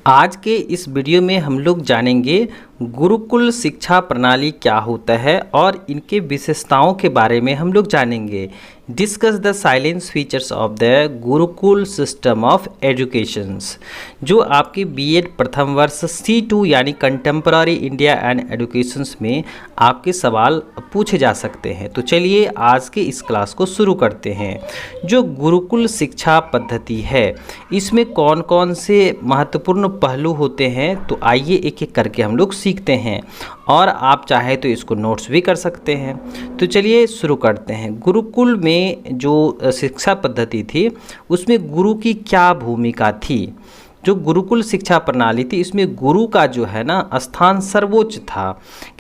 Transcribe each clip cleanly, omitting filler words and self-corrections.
आज के इस वीडियो में हम लोग जानेंगे गुरुकुल शिक्षा प्रणाली क्या होता है और इनके विशेषताओं के बारे में हम लोग जानेंगे। Discuss the silence features of the Gurukul system of educations, जो आपके बीएड प्रथम वर्ष C2 यानी कंटेम्पररी इंडिया एंड एजुकेशंस में आपके सवाल पूछे जा सकते हैं। तो चलिए आज के इस क्लास को शुरू करते हैं। जो गुरुकुल शिक्षा पद्धति है इसमें कौन कौन से महत्वपूर्ण पहलू होते हैं, तो आइए एक एक करके हम लोग सीखते हैं और आप चाहे तो इसको नोट्स भी कर सकते हैं। तो चलिए शुरू करते हैं। गुरुकुल में जो शिक्षा पद्धति थी उसमें गुरु की क्या भूमिका थी। जो गुरुकुल शिक्षा प्रणाली थी इसमें गुरु का जो है ना स्थान सर्वोच्च था।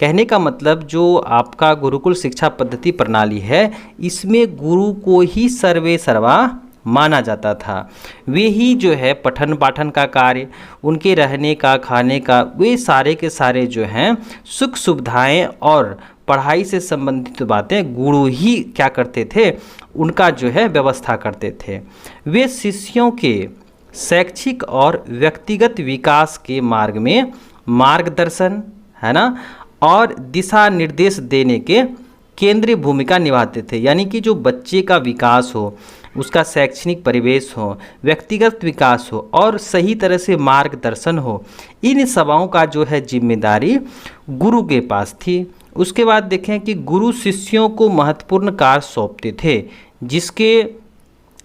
कहने का मतलब जो आपका गुरुकुल शिक्षा पद्धति प्रणाली है इसमें गुरु को ही सर्वे सर्वा माना जाता था। वे ही जो है पठन पाठन का कार्य, उनके रहने का, खाने का, वे सारे के सारे जो हैं सुख सुविधाएं और पढ़ाई से संबंधित बातें गुरु ही क्या करते थे, उनका जो है व्यवस्था करते थे। वे शिष्यों के शैक्षिक और व्यक्तिगत विकास के मार्ग में मार्गदर्शन है ना और दिशा निर्देश देने के केंद्रीय भूमिका निभाते थे। यानी कि जो बच्चे का विकास हो, उसका शैक्षणिक परिवेश हो, व्यक्तिगत विकास हो और सही तरह से मार्गदर्शन हो, इन सभाओं का जो है जिम्मेदारी गुरु के पास थी। उसके बाद देखें कि गुरु शिष्यों को महत्वपूर्ण कार्य सौंपते थे, जिसके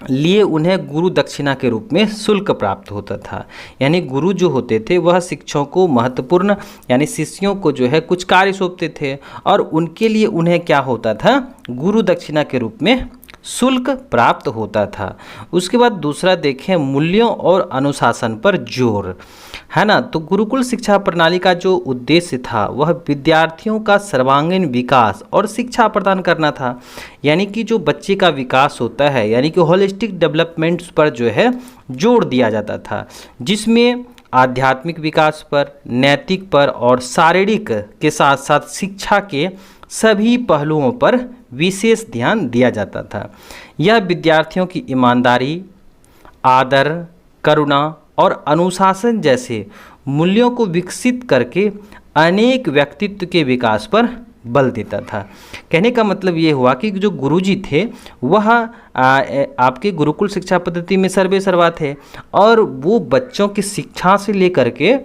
लिए उन्हें गुरु दक्षिणा के रूप में शुल्क प्राप्त होता था। यानी गुरु जो होते थे वह शिक्षकों को महत्वपूर्ण यानी शिष्यों को जो है कुछ कार्य सौंपते थे और उनके लिए उन्हें क्या होता था, गुरु दक्षिणा के रूप में शुल्क प्राप्त होता था। उसके बाद दूसरा देखें मूल्यों और अनुशासन पर जोर है ना। तो गुरुकुल शिक्षा प्रणाली का जो उद्देश्य था वह विद्यार्थियों का सर्वांगीण विकास और शिक्षा प्रदान करना था। यानी कि जो बच्चे का विकास होता है यानी कि होलिस्टिक डेवलपमेंट्स पर जो है जोर दिया जाता था, जिसमें आध्यात्मिक विकास पर, नैतिक पर और शारीरिक के साथ साथ शिक्षा के सभी पहलुओं पर विशेष ध्यान दिया जाता था। यह विद्यार्थियों की ईमानदारी, आदर, करुणा और अनुशासन जैसे मूल्यों को विकसित करके अनेक व्यक्तित्व के विकास पर बल देता था। कहने का मतलब ये हुआ कि जो गुरुजी थे वह आपके गुरुकुल शिक्षा पद्धति में सर्वे सर्वा थे और वो बच्चों की शिक्षा से लेकर के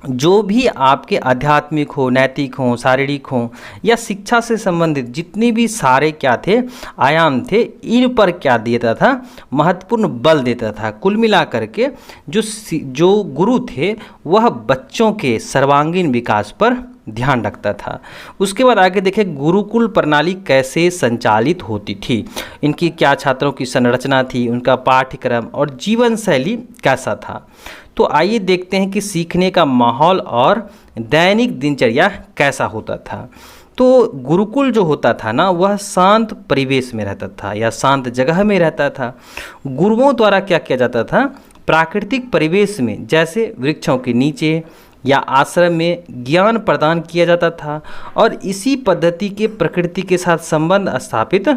जो भी आपके आध्यात्मिक हो, नैतिक हो, शारीरिक हो या शिक्षा से संबंधित जितने भी सारे क्या थे आयाम थे, इन पर क्या देता था, महत्वपूर्ण बल देता था। कुल मिला करके जो गुरु थे वह बच्चों के सर्वांगीण विकास पर ध्यान रखता था। उसके बाद आगे देखें गुरुकुल प्रणाली कैसे संचालित होती थी, इनकी क्या छात्रों की संरचना थी, उनका पाठ्यक्रम और जीवन शैली कैसा था। तो आइए देखते हैं कि सीखने का माहौल और दैनिक दिनचर्या कैसा होता था। तो गुरुकुल जो होता था ना वह शांत परिवेश में रहता था या शांत जगह में रहता था। गुरुओं द्वारा क्या किया जाता था, प्राकृतिक परिवेश में जैसे वृक्षों के नीचे या आश्रम में ज्ञान प्रदान किया जाता था और इसी पद्धति के प्रकृति के साथ संबंध स्थापित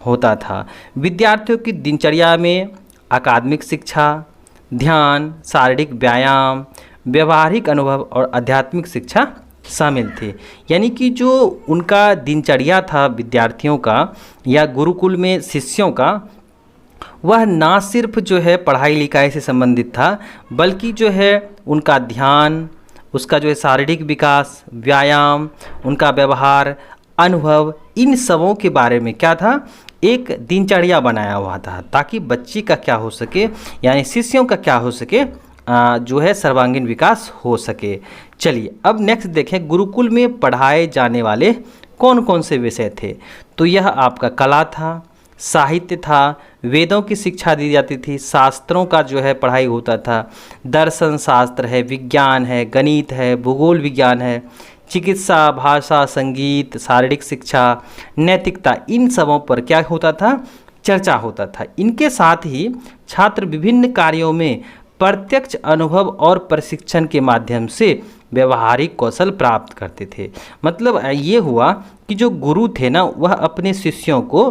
होता था। विद्यार्थियों की दिनचर्या में अकादमिक शिक्षा, ध्यान, शारीरिक व्यायाम, व्यवहारिक अनुभव और आध्यात्मिक शिक्षा शामिल थे। यानी कि जो उनका दिनचर्या था विद्यार्थियों का या गुरुकुल में शिष्यों का, वह ना सिर्फ जो है पढ़ाई लिखाई से संबंधित था बल्कि जो है उनका ध्यान, उसका जो है शारीरिक विकास, व्यायाम, उनका व्यवहार, अनुभव, इन सबों के बारे में क्या था, एक दिनचर्या बनाया हुआ था ताकि बच्चे का क्या हो सके यानी शिष्यों का क्या हो सके, जो है सर्वांगीण विकास हो सके। चलिए अब नेक्स्ट देखें गुरुकुल में पढ़ाए जाने वाले कौन कौन से विषय थे। तो यह आपका कला था, साहित्य था, वेदों की शिक्षा दी जाती थी, शास्त्रों का जो है पढ़ाई होता था, दर्शन शास्त्र है, विज्ञान है, गणित है, भूगोल विज्ञान है, चिकित्सा, भाषा, संगीत, शारीरिक शिक्षा, नैतिकता, इन सबों पर क्या होता था, चर्चा होता था। इनके साथ ही छात्र विभिन्न कार्यों में प्रत्यक्ष अनुभव और प्रशिक्षण के माध्यम से व्यवहारिक कौशल प्राप्त करते थे। मतलब ये हुआ कि जो गुरु थे ना वह अपने शिष्यों को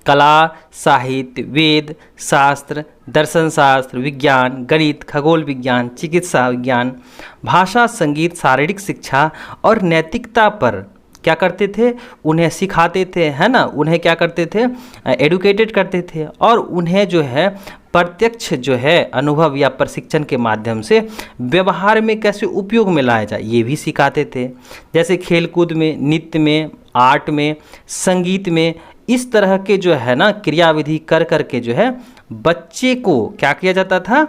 कला, साहित्य, वेद, शास्त्र, दर्शन शास्त्र, विज्ञान, गणित, खगोल विज्ञान, चिकित्सा विज्ञान, भाषा, संगीत, शारीरिक शिक्षा और नैतिकता पर क्या करते थे, उन्हें सिखाते थे, है ना। उन्हें क्या करते थे, एडुकेटेड करते थे, और उन्हें जो है प्रत्यक्ष जो है अनुभव या प्रशिक्षण के माध्यम से व्यवहार में कैसे उपयोग में लाया जाए ये भी सिखाते थे। जैसे खेलकूद में, नृत्य में, आर्ट में, संगीत में, इस तरह के जो है ना क्रियाविधि कर कर के जो है बच्चे को क्या किया जाता था,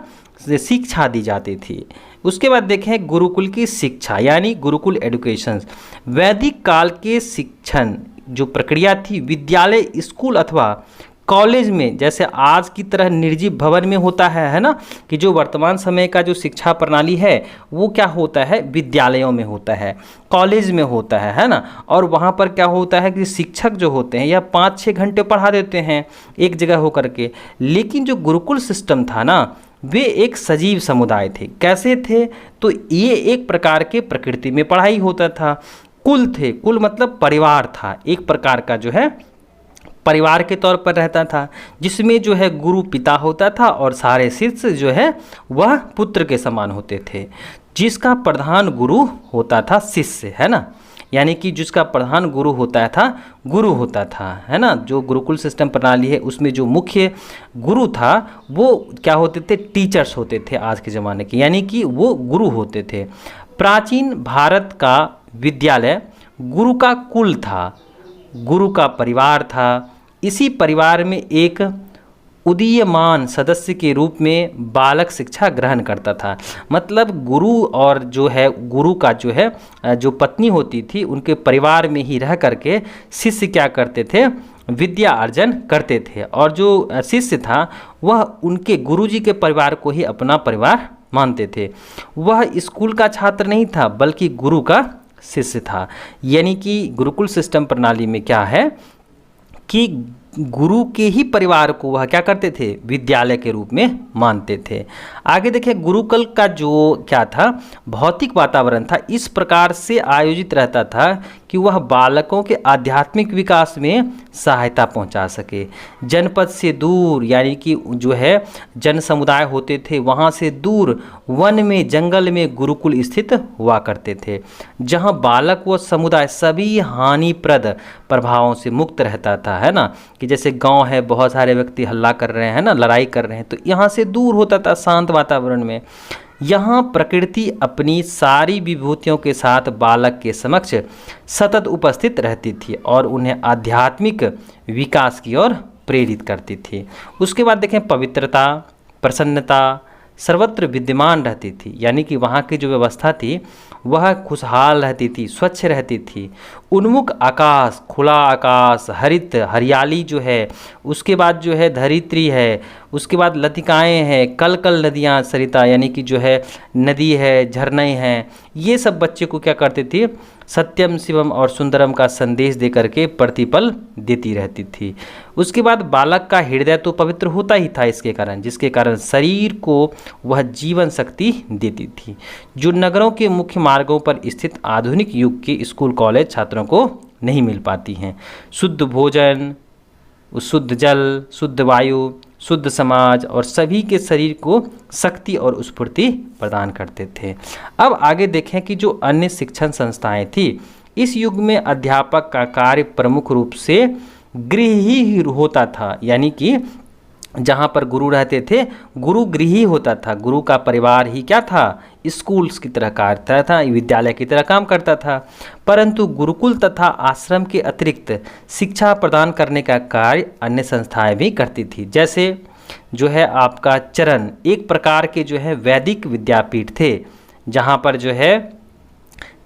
शिक्षा दी जाती थी। उसके बाद देखें गुरुकुल की शिक्षा यानी गुरुकुल एडुकेशन। वैदिक काल के शिक्षण जो प्रक्रिया थी विद्यालय, स्कूल अथवा कॉलेज में, जैसे आज की तरह निर्जीव भवन में होता है ना, कि जो वर्तमान समय का जो शिक्षा प्रणाली है वो क्या होता है, विद्यालयों में होता है, कॉलेज में होता है ना। और वहाँ पर क्या होता है कि शिक्षक जो होते हैं यह 5-6 घंटे पढ़ा देते हैं एक जगह होकर के। लेकिन जो गुरुकुल सिस्टम था ना, वे एक सजीव समुदाय थे। कैसे थे, तो ये एक प्रकार के प्रकृति में पढ़ाई होता था। कुल थे, कुल मतलब परिवार था, एक प्रकार का जो है परिवार के तौर पर रहता था, जिसमें जो है गुरु पिता होता था और सारे शिष्य जो है वह पुत्र के समान होते थे, जिसका प्रधान गुरु होता था शिष्य, है ना। यानी कि जिसका प्रधान गुरु होता था, है ना। जो गुरुकुल सिस्टम प्रणाली है उसमें जो मुख्य गुरु था वो क्या होते थे, टीचर्स होते थे आज के ज़माने के, यानी कि वो गुरु होते थे। प्राचीन भारत का विद्यालय गुरु का कुल था, गुरु का परिवार था। इसी परिवार में एक उदीयमान सदस्य के रूप में बालक शिक्षा ग्रहण करता था। मतलब गुरु और जो है गुरु का जो है जो पत्नी होती थी उनके परिवार में ही रह करके शिष्य क्या करते थे, विद्या अर्जन करते थे। और जो शिष्य था वह उनके गुरुजी के परिवार को ही अपना परिवार मानते थे। वह स्कूल का छात्र नहीं था बल्कि गुरु का शिष्य था। यानी कि गुरुकुल सिस्टम प्रणाली में क्या है कि गुरु के ही परिवार को वह क्या करते थे, विद्यालय के रूप में मानते थे। आगे देखें गुरुकुल का जो क्या था, भौतिक वातावरण था इस प्रकार से आयोजित रहता था कि वह बालकों के आध्यात्मिक विकास में सहायता पहुंचा सके। जनपद से दूर यानी कि जो है जन समुदाय होते थे वहाँ से दूर वन में, जंगल में गुरुकुल स्थित हुआ करते थे, जहाँ बालक व समुदाय सभी हानिप्रद प्रभावों से मुक्त रहता था, है ना। कि जैसे गांव है, बहुत सारे व्यक्ति हल्ला कर रहे हैं ना, लड़ाई कर रहे हैं, तो यहाँ से दूर होता था शांत वातावरण में। यहाँ प्रकृति अपनी सारी विभूतियों के साथ बालक के समक्ष सतत उपस्थित रहती थी और उन्हें आध्यात्मिक विकास की ओर प्रेरित करती थी। उसके बाद देखें पवित्रता, प्रसन्नता सर्वत्र विद्यमान रहती थी, यानी कि वहाँ की जो व्यवस्था थी वह खुशहाल रहती थी, स्वच्छ रहती थी। उन्मुख आकाश, खुला आकाश, हरित हरियाली जो है, उसके बाद जो है धरित्री है, उसके बाद लतिकाएँ हैं, कल कल नदियाँ, सरिता यानी कि जो है नदी है, झरने हैं, ये सब बच्चे को क्या करती थी, सत्यम शिवम और सुंदरम का संदेश दे करके प्रतिपल देती रहती थी। उसके बाद बालक का हृदय तो पवित्र होता ही था इसके कारण, जिसके कारण शरीर को वह जीवन शक्ति देती थी, जो नगरों के मुख्य मार्गों पर स्थित आधुनिक युग के स्कूल कॉलेज छात्रों को नहीं मिल पाती हैं। शुद्ध भोजन, शुद्ध जल, शुद्ध वायु, शुद्ध समाज और सभी के शरीर को शक्ति और स्फूर्ति प्रदान करते थे। अब आगे देखें कि जो अन्य शिक्षण संस्थाएं थी, इस युग में अध्यापक का कार्य प्रमुख रूप से गृही ही होता था, यानी कि जहाँ पर गुरु रहते थे गुरु गृही होता था, गुरु का परिवार ही क्या था, स्कूल्स की तरह कार्य करता था, विद्यालय की तरह काम करता था। परंतु गुरुकुल तथा आश्रम के अतिरिक्त शिक्षा प्रदान करने का कार्य अन्य संस्थाएं भी करती थी। जैसे जो है आपका चरण एक प्रकार के जो है वैदिक विद्यापीठ थे, जहाँ पर जो है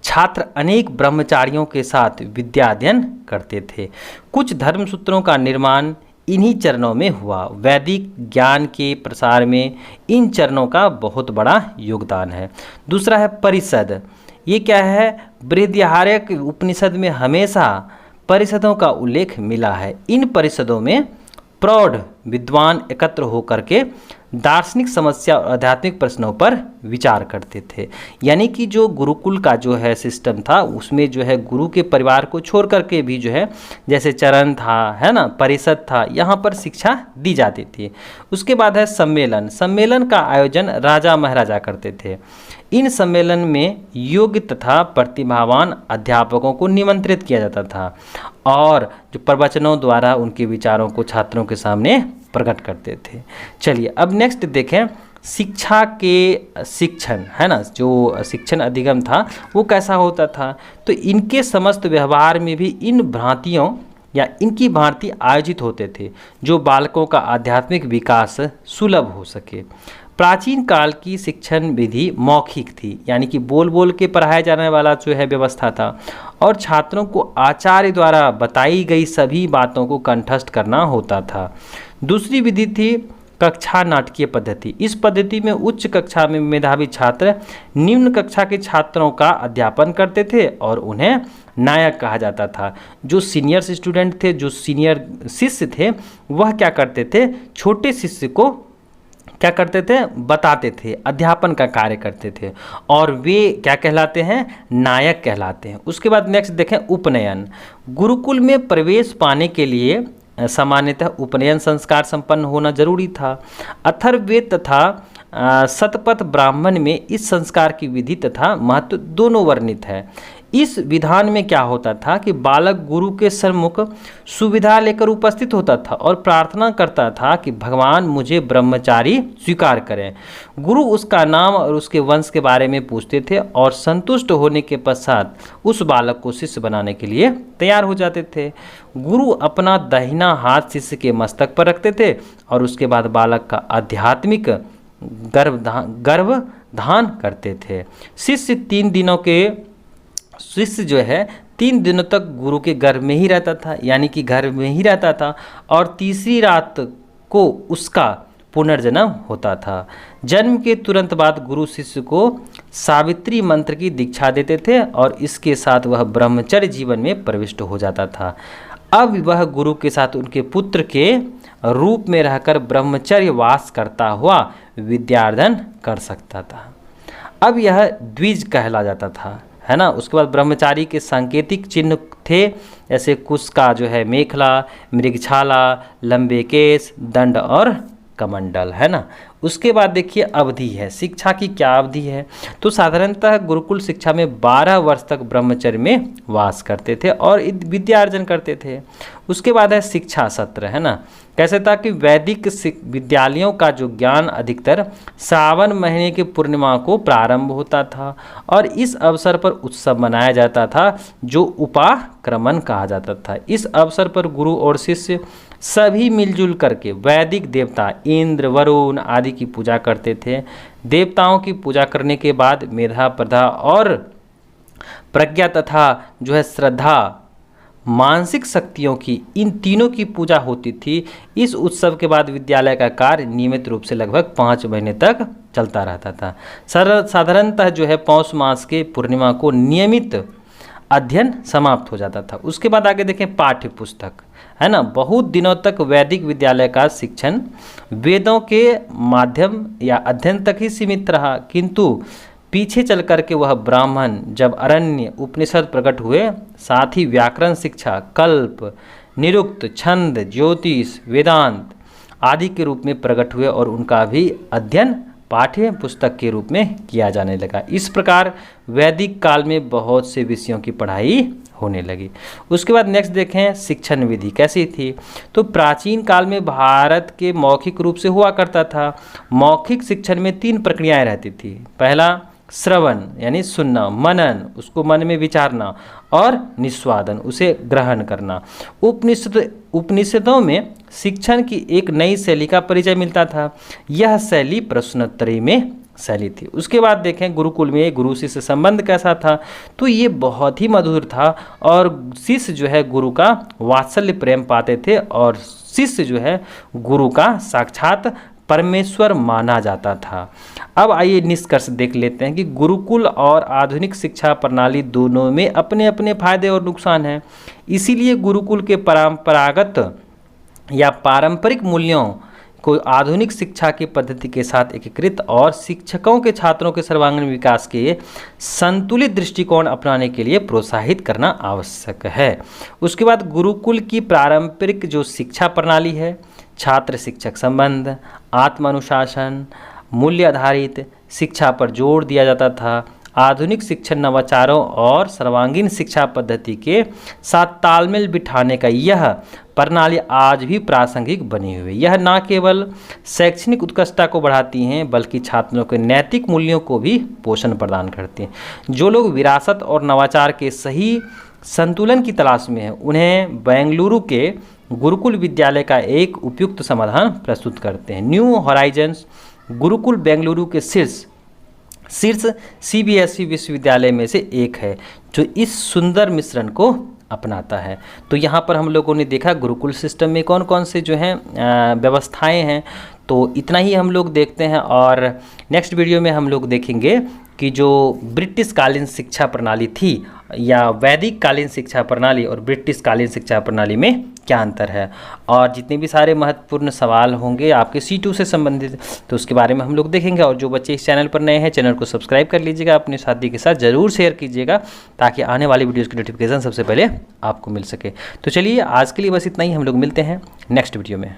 छात्र अनेक ब्रह्मचारियों के साथ विद्या अध्ययन करते थे। कुछ धर्म सूत्रों का निर्माण इन्हीं चरणों में हुआ। वैदिक ज्ञान के प्रसार में इन चरणों का बहुत बड़ा योगदान है। दूसरा है परिषद। ये क्या है, बृहदारण्यक उपनिषद में हमेशा परिषदों का उल्लेख मिला है। इन परिषदों में प्रौढ़ विद्वान एकत्र होकर के दार्शनिक समस्या और आध्यात्मिक प्रश्नों पर विचार करते थे। यानी कि जो गुरुकुल का जो है सिस्टम था उसमें जो है गुरु के परिवार को छोड़ करके भी जो है जैसे चरण था, है ना, परिषद था, यहाँ पर शिक्षा दी जाती थी। उसके बाद है सम्मेलन। सम्मेलन का आयोजन राजा महाराजा करते थे। इन सम्मेलन में योग्य तथा प्रतिभावान अध्यापकों को निमंत्रित किया जाता था और जो प्रवचनों द्वारा उनके विचारों को छात्रों के सामने प्रकट करते थे। चलिए अब नेक्स्ट देखें, शिक्षा के शिक्षण, है ना, जो शिक्षण अधिगम था वो कैसा होता था। तो इनके समस्त व्यवहार में भी इन भ्रांतियों या इनकी भांति आयोजित होते थे जो बालकों का आध्यात्मिक विकास सुलभ हो सके। प्राचीन काल की शिक्षण विधि मौखिक थी, यानी कि बोल बोल के पढ़ाया जाने वाला जो है व्यवस्था था और छात्रों को आचार्य द्वारा बताई गई सभी बातों को कंठस्थ करना होता था। दूसरी विधि थी कक्षा नाटकीय पद्धति। इस पद्धति में उच्च कक्षा में मेधावी छात्र निम्न कक्षा के छात्रों का अध्यापन करते थे और उन्हें नायक कहा जाता था। जो सीनियर स्टूडेंट थे, जो सीनियर शिष्य थे, वह क्या करते थे, छोटे शिष्य को क्या करते थे, बताते थे, अध्यापन का कार्य करते थे और वे क्या कहलाते हैं, नायक कहलाते हैं। उसके बाद नेक्स्ट देखें उपनयन। गुरुकुल में प्रवेश पाने के लिए सामान्यतः उपनयन संस्कार संपन्न होना जरूरी था। अथर्ववेद तथा शतपथ ब्राह्मण में इस संस्कार की विधि तथा महत्व दोनों वर्णित है। इस विधान में क्या होता था कि बालक गुरु के सम्मुख सुविधा लेकर उपस्थित होता था और प्रार्थना करता था कि भगवान मुझे ब्रह्मचारी स्वीकार करें। गुरु उसका नाम और उसके वंश के बारे में पूछते थे और संतुष्ट होने के पश्चात उस बालक को शिष्य बनाने के लिए तैयार हो जाते थे। गुरु अपना दाहिना हाथ शिष्य के मस्तक पर रखते थे और उसके बाद बालक का आध्यात्मिक गर्भधान करते थे। शिष्य जो है 3 दिनों तक गुरु के गर्भ में ही रहता था, यानी कि घर में ही रहता था और तीसरी रात को उसका पुनर्जन्म होता था। जन्म के तुरंत बाद गुरु शिष्य को सावित्री मंत्र की दीक्षा देते थे और इसके साथ वह ब्रह्मचर्य जीवन में प्रविष्ट हो जाता था। अब वह गुरु के साथ उनके पुत्र के रूप में रहकर ब्रह्मचर्य वास करता हुआ विद्यार्जन कर सकता था। अब यह द्विज कहला जाता था, है ना। उसके बाद ब्रह्मचारी के सांकेतिक चिन्ह थे, जैसे कुश का जो है मेखला, मृगछाला, लंबे केस, दंड और कमंडल, है ना। उसके बाद देखिए अवधि है, शिक्षा की क्या अवधि है। तो साधारणतः गुरुकुल शिक्षा में 12 वर्ष तक ब्रह्मचर्य में वास करते थे और विद्यार्जन करते थे। उसके बाद है शिक्षा सत्र, है ना। कैसे था कि वैदिक विद्यालयों का जो ज्ञान अधिकतर सावन महीने की पूर्णिमा को प्रारंभ होता था और इस अवसर पर उत्सव मनाया जाता था जो उपाक्रमण कहा जाता था। इस अवसर पर गुरु और शिष्य सभी मिलजुल करके वैदिक देवता इंद्र, वरुण आदि की पूजा करते थे। देवताओं की पूजा करने के बाद मेधा, प्रधा और प्रज्ञा तथा जो है श्रद्धा, मानसिक शक्तियों की, इन तीनों की पूजा होती थी। इस उत्सव के बाद विद्यालय का कार्य नियमित रूप से लगभग 5 महीने तक चलता रहता था। साधारणतः जो है पौष मास के पूर्णिमा को नियमित अध्ययन समाप्त हो जाता था। उसके बाद आगे देखें पाठ्य पुस्तक, है ना। बहुत दिनों तक वैदिक विद्यालय का शिक्षण वेदों के माध्यम या अध्ययन तक ही सीमित रहा, किंतु पीछे चल कर के वह ब्राह्मण जब अरण्य उपनिषद प्रकट हुए, साथ ही व्याकरण शिक्षा, कल्प, निरुक्त, छंद, ज्योतिष, वेदांत आदि के रूप में प्रकट हुए और उनका भी अध्ययन पाठ्य पुस्तक के रूप में किया जाने लगा। इस प्रकार वैदिक काल में बहुत से विषयों की पढ़ाई होने लगी। उसके बाद नेक्स्ट देखें शिक्षण विधि कैसी थी। तो प्राचीन काल में भारत के मौखिक रूप से हुआ करता था। मौखिक शिक्षण में 3 प्रक्रियाएं रहती थी। पहला श्रवण यानी सुनना, मनन उसको मन में विचारना और निस्वादन उसे ग्रहण करना। उपनिषदों में शिक्षण की एक नई शैली का परिचय मिलता था। यह शैली प्रश्नोत्तरी में शैली थी। उसके बाद देखें गुरुकुल में गुरु शिष्य संबंध कैसा था। तो ये बहुत ही मधुर था और शिष्य जो है गुरु का वात्सल्य प्रेम पाते थे और शिष्य जो है गुरु का साक्षात परमेश्वर माना जाता था। अब आइए निष्कर्ष देख लेते हैं कि गुरुकुल और आधुनिक शिक्षा प्रणाली दोनों में अपने अपने फायदे और नुकसान हैं। इसीलिए गुरुकुल के परंपरागत या पारंपरिक मूल्यों को आधुनिक शिक्षा की पद्धति के साथ एकीकृत और शिक्षकों के छात्रों के सर्वांगीण विकास के संतुलित दृष्टिकोण अपनाने के लिए प्रोत्साहित करना आवश्यक है। उसके बाद गुरुकुल की पारंपरिक जो शिक्षा प्रणाली है, छात्र शिक्षक संबंध, आत्म अनुशासन, मूल्य आधारित शिक्षा पर जोर दिया जाता था। आधुनिक शिक्षण नवाचारों और सर्वांगीण शिक्षा पद्धति के साथ तालमेल बिठाने का यह प्रणाली आज भी प्रासंगिक बनी हुई है। यह न केवल शैक्षणिक उत्कृष्टता को बढ़ाती हैं बल्कि छात्रों के नैतिक मूल्यों को भी पोषण प्रदान करती हैं। जो लोग विरासत और नवाचार के सही संतुलन की तलाश में हैं उन्हें बेंगलुरु के गुरुकुल विद्यालय का एक उपयुक्त समाधान प्रस्तुत करते हैं। न्यू हॉराइजन्स गुरुकुल बेंगलुरु के शीर्ष CBSE विश्वविद्यालय में से एक है जो इस सुंदर मिश्रण को अपनाता है। तो यहाँ पर हम लोगों ने देखा गुरुकुल सिस्टम में कौन कौन से जो हैं व्यवस्थाएं हैं। तो इतना ही हम लोग देखते हैं और नेक्स्ट वीडियो में हम लोग देखेंगे कि जो ब्रिटिश कालीन शिक्षा प्रणाली थी या वैदिक कालीन शिक्षा प्रणाली और ब्रिटिश कालीन शिक्षा प्रणाली में क्या अंतर है, और जितने भी सारे महत्वपूर्ण सवाल होंगे आपके C2 से संबंधित तो उसके बारे में हम लोग देखेंगे। और जो बच्चे इस चैनल पर नए हैं चैनल को सब्सक्राइब कर लीजिएगा, अपने साथी के साथ ज़रूर शेयर कीजिएगा ताकि आने वाली वीडियोज़ की नोटिफिकेशन सबसे पहले आपको मिल सके। तो चलिए आज के लिए बस इतना ही, हम लोग मिलते हैं नेक्स्ट वीडियो में।